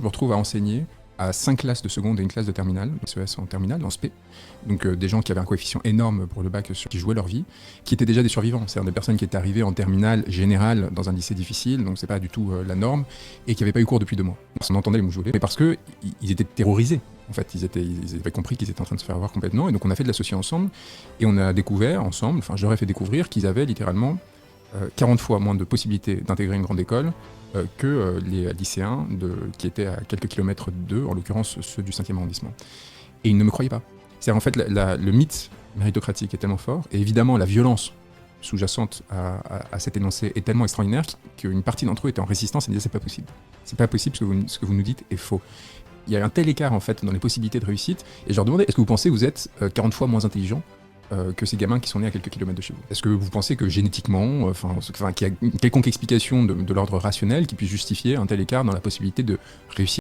Je me retrouve à enseigner à 5 classes de seconde et une classe de terminale, SES en terminale, en SP. Donc des gens qui avaient un coefficient énorme pour le bac, qui jouaient leur vie, qui étaient déjà des survivants. C'est-à-dire des personnes qui étaient arrivées en terminale générale dans un lycée difficile, donc c'est pas du tout la norme, et qui n'avaient pas eu cours depuis 2 mois. On entendait les moujoulés, mais parce qu'ils étaient terrorisés. En fait, ils avaient compris qu'ils étaient en train de se faire avoir complètement, et donc on a fait de l'associé ensemble, et on a découvert ensemble, enfin je leur ai fait découvrir qu'ils avaient littéralement 40 fois moins de possibilités d'intégrer une grande école que les lycéens qui étaient à quelques kilomètres d'eux, en l'occurrence ceux du 5e arrondissement. Et ils ne me croyaient pas. C'est-à-dire en fait le mythe méritocratique est tellement fort, et évidemment la violence sous-jacente à cet énoncé est tellement extraordinaire qu'une partie d'entre eux était en résistance et disaient c'est pas possible. C'est pas possible, ce que vous nous dites est faux. Il y a un tel écart en fait dans les possibilités de réussite, et je leur demandais est-ce que vous pensez que vous êtes 40 fois moins intelligent que ces gamins qui sont nés à quelques kilomètres de chez vous? Est-ce que vous pensez que génétiquement, qu'il y a une quelconque explication de l'ordre rationnel qui puisse justifier un tel écart dans la possibilité de réussir